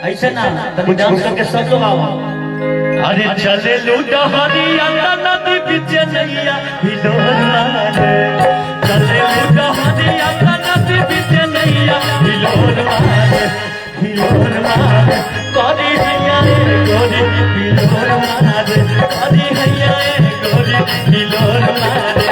ऐसे ना तनी डांस करके सब लोग आओ। अरे चले लूटा हरिया नदी बीच नैया हिलोर मारे, चले लूटा हरिया नदी बीच नैया हिलोर मारे, हिलोर मारे करी हैया गोरी हिलोर मारे, करी हैया गोरी हिलोर मारे।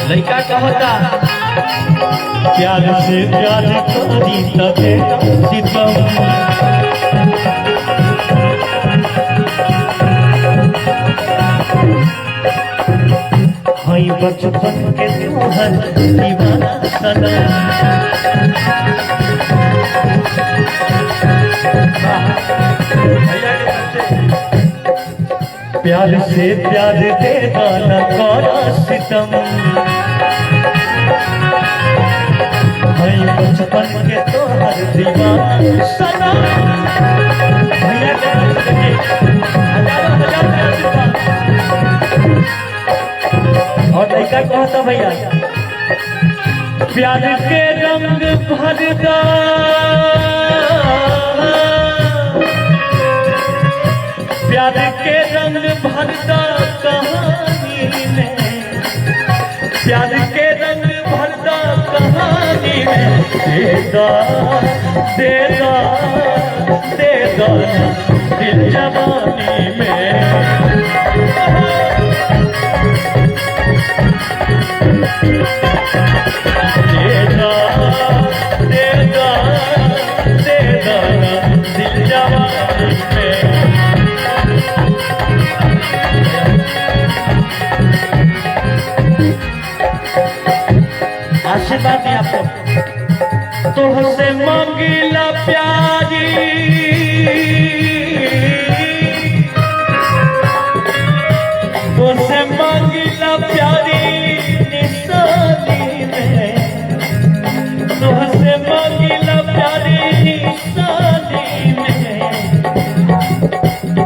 लड़का कहता प्यार से प्यार करी तबे सितम, हई बचपन के तोहर दीवाना सनम, प्यार से प्यार दे गाना करा सितम, हई बचपन के तोहर दीवाना सनम। भैया और लड़का कहता भैया प्यार के रंग भरदा, प्यार के रंग भरदा कहानी में, प्यार के रंग भरदा कहानी में, देदा देदा देदा दिल जवानी में। देदा देदा देदा दिल जवानी में। आशीर्वाद दिया आपको तुमसे मांगीला प्यारी, तुमसे मांगीला प्यारी निशानी में, तुमसे मांगीला प्यारी निशानी में,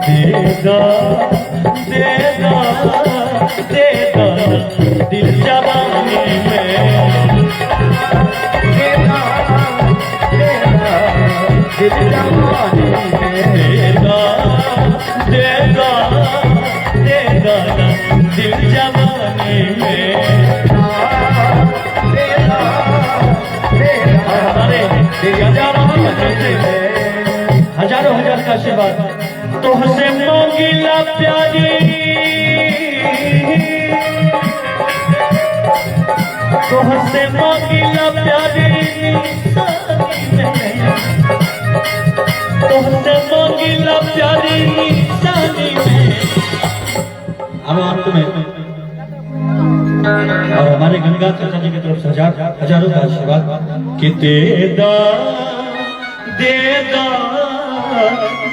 देदा देदा देदा दिल जवानी में। दिल जवानी में देगा देगा देगा दिल जवानी में, देगा देगा हजारों हजार का आशीर्वाद तुमसे मांगीला प्यारी, तुमसे मांगीला प्यारी तुमसे मांगीला प्यारी निशानी में। अब अंत में और हमारे गंगा चाचा जी की तरफ से हजारों का आशीर्वाद कि देदा देदा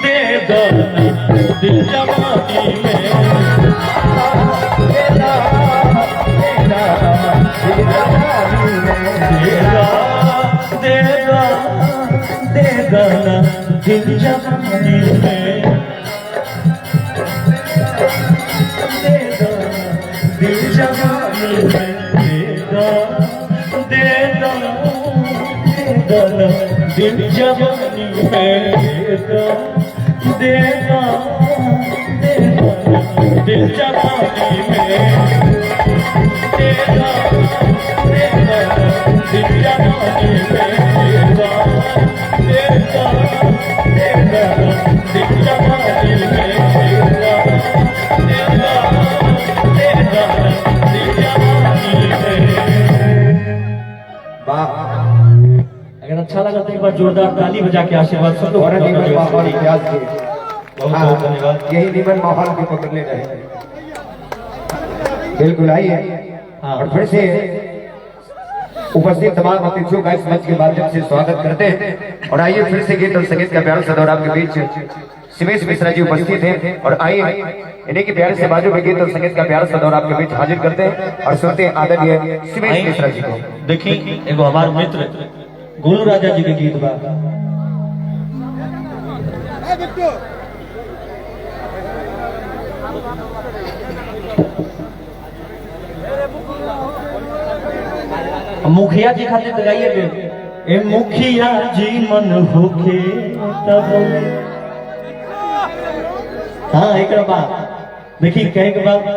देदा दिल जवानी में, देदा देदा दिल जवानी में, देदा देदा देदा दिल जवानी में, देदा दिल जवानी में, देदा देदा देदा दिल जवानी में, देदा देदा देदा दिल जवानी में, देदा देदा दिल जवानी में, देदा देदा देदा दिल जवानी में, देदा देदा देदा दिल जवानी में। वाह, अगर अच्छा लगा तो एक बार जोरदार ताली बजा के आशीर्वाद सब लोग। बहुत धन्यवाद। यही निमन माहौल भी पकड़ ले रहे बिल्कुल आइए। और फिर से उपस्थित तमाम अतिथियों का इस मंच के माध्यम से स्वागत करते हैं। और आइए फिर से गीत और संगीत का प्यारा सा दौर आपके बीच सिमेश मिश्रा जी उपस्थित हैं। और आइए इन्हीं की प्यारे से बाजू में गीत और संगीत का प्यारा सा दौर आपके बीच हाजिर करते हैं और सुनते हैं आदरणीय सिमेश मिश्रा जी को। देखिए एगो हमारे मित्र गोलू राजा जी के गीत बा मुखिया जी खातिर तो गाइए बे। ए मुखिया जी मन होके तब हाँ एक बात देखी कहे के बाद